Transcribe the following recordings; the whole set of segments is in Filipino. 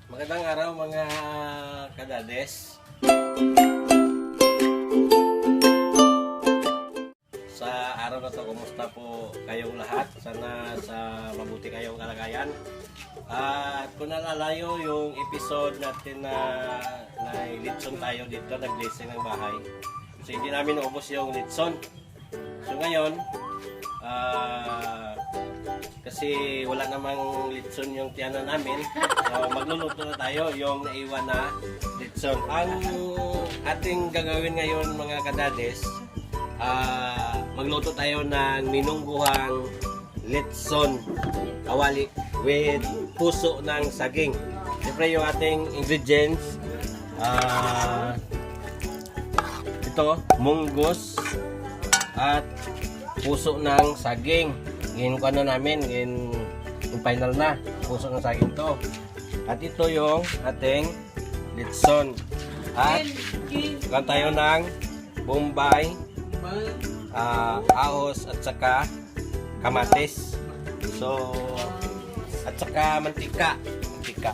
Magandang araw mga kadades. Sa araw na to, kumusta po kayong lahat? Sana sa mabuti kayong kalagayan. At kung nalalayo yung episode natin na litson tayo dito, nag-blessing ng bahay. So hindi namin naubos yung litson. So ngayon, kasi wala namang litson yung tiyanan namin, so magluluto na tayo yung naiwan na litson. Ang ating gagawin ngayon mga kadades, magluto tayo ng minungguhang litson kawali with puso ng saging. Siyempre yung ating ingredients, ito, munggos at puso ng saging. Ngayon ko na namin, yung final na, puso ng saging to. At ito yung ating litson. At gawa tayo ng bombay, ahos at saka kamatis. So, at saka mantika.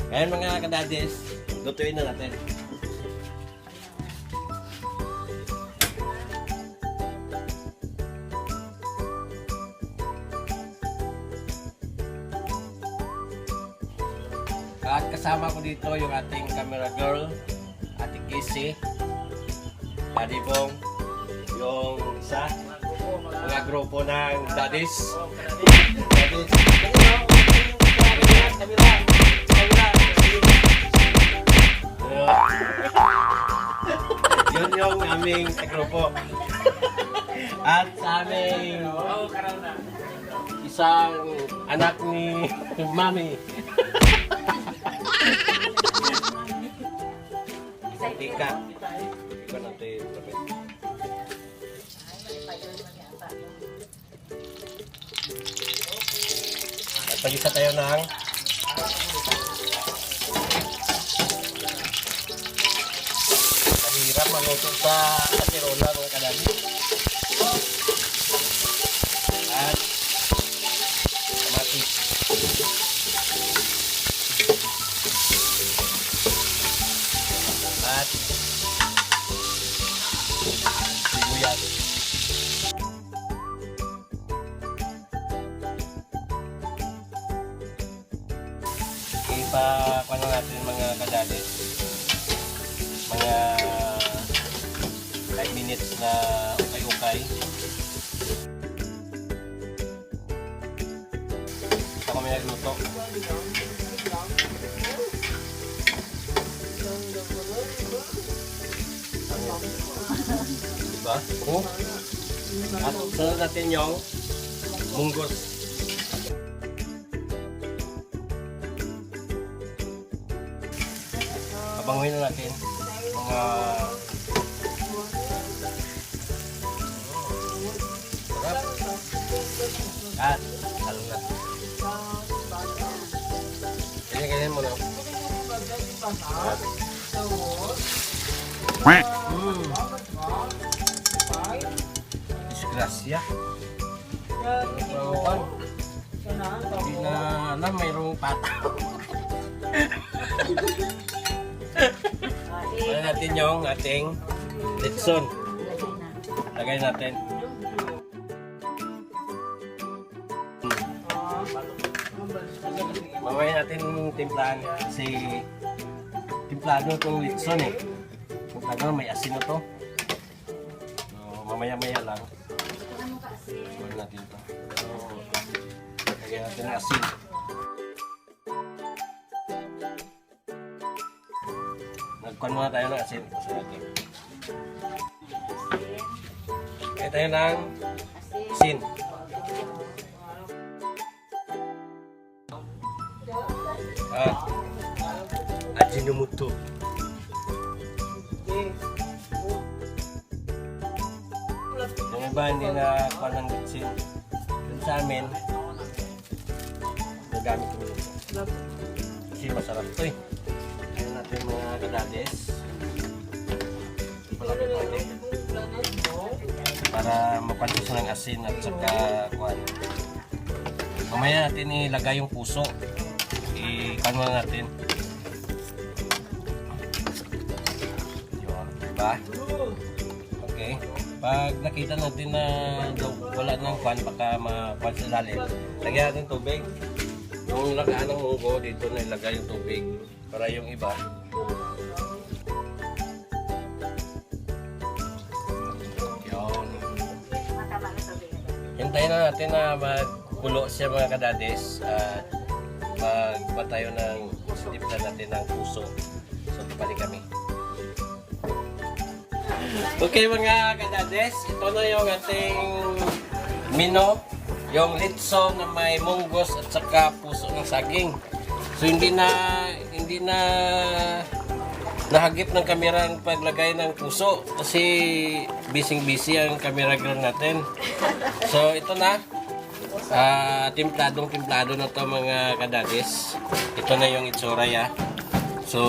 Ngayon mga kadades, lutuin na natin. At kasama ko dito yung ating camera girl, Ate Casey, Daddy Bong, yung isa, mga grupo ng daddies. Yun yung aming grupo. At sa aming isang anak ni Mami. Tika. Ika natin. At pag-isa tayo ng mahirap magluto sa kasirola mga kadami. At kamatis. At sibuyas. Ipa-kuha na natin mga kadades. Mga 5 minutes na ukay-ukay. Ito kami nagluto. Diba? Oh. At sunod natin yung munggos. Abanguin na natin mga sarap. At halo na. Ganyan mo na. Disgrasya. Hindi na alam, mayroong pata. Lagay natin yung ating litson. Lagay natin. Mamaya natin timplahan kasi timplado itong litson eh. Timplado may asin na to. So, mamaya-maya lang. Gawin natin ito. So, lagyan natin ng asin. Nagkuhan muna tayo ng asin. Kasi natin. Kaya tayo ng asin. At Ajinomoto. Yung iba hindi na kuha ng litsin. Dun sa amin, nagamit ko ito. Kasi masarap ito eh. Ayan natin mga kadades. Para mapantos ng asin at saka kuhan. Mamaya natin ilagay yung puso. I-kan natin. iba. Okay. Pag nakita natin na wala nang kwan, baka makwan sa lalim, lagyan natin tubig. Yung lagaan ng munggo, dito na ilagay yung tubig para yung iba. Yun. Hintayin na natin na magkulo siya mga kadadis at magba tayo ng siplan natin ng puso. So, balik kami. Okay mga kadades, ito na yung ating mino, yung litso na may munggos at saka puso ng saging. So hindi na nahagip ng kamera ang paglagay ng puso kasi busy ang camera girl natin. So ito na, timplado na to mga kadades. Ito na yung itsura ya. So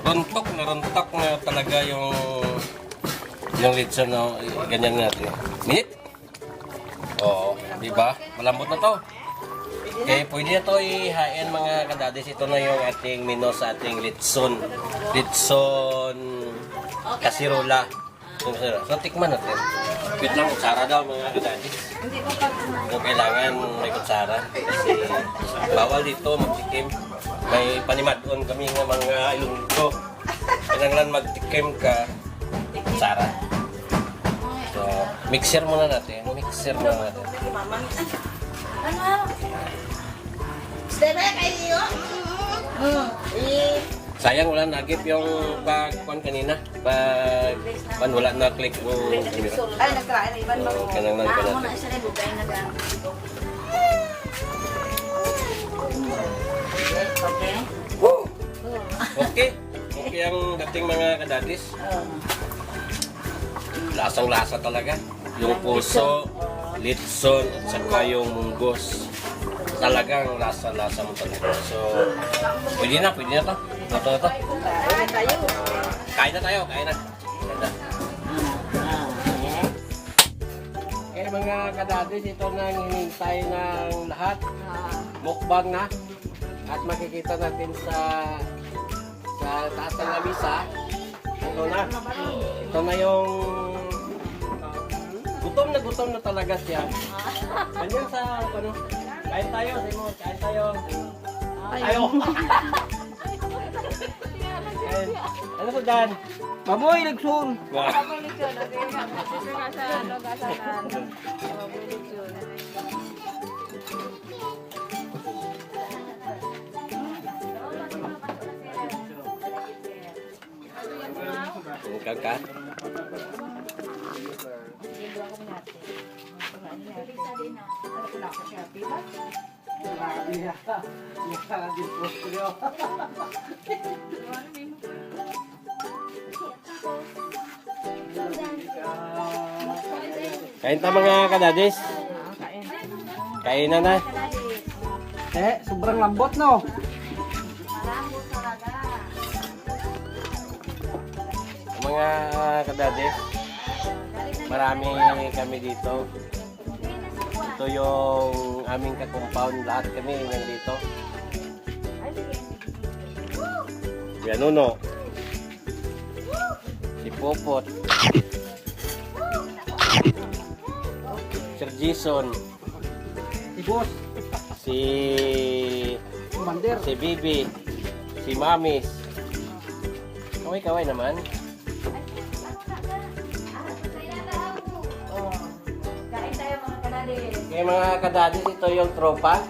runtok na talaga yung litso na ganyan natin. Minute? Oo, di ba? Malambot na to. Okay, pwede na to ihain mga kadadis. Ito na yung ating menu sa ating litson. Litson kasirola. So, tikman natin. Wait lang, kutsara daw mga kadadis. Kung kailangan may kutsara. Kasi bawal dito magtikim. May panimadon kami ng mga ilunggo. Kailangan magtikim ka kutsara. So, mixer muna natin. Sayang wala nagip yung pag-kuhan kanina. Pag wala na click yung camera. Ay, nagkain na iban mo. Kanang lang Amo natin. na isa na bugay na ga. Okay. Okay. Okay ang dating mga kadadis. Lasang-lasa talaga. Yung puso, litson, at saka yung munggos. Talagang lasa-lasa mo talaga. So, pwede na to. Ito. Kain tayo. Kain na tayo. Okay mga kadadis, ito na ang hinintay ng lahat. Mukbang na. At makikita natin sa taas ng lamisa. Ito na yung gutom na talaga siya. Ganyan sa ano. Kain tayo, Simon. Kain tayo. Tayo. Kain. Ano po dyan? Mamoy nagsun. Kakak. Kain ta mga kadadis. Kain na. Sobrang lambot no. Mga kadadis, marami kami dito. Ito yung aming ka-compound. Lahat kami nandito. Yan Nuno. Si Popot. Sir Jason. Si boss, Si commander. si Bibi. Si Mamis. Kaway-kaway naman. Kain tayo mga kanadis. Kaya mga kadadis, ito yung tropa.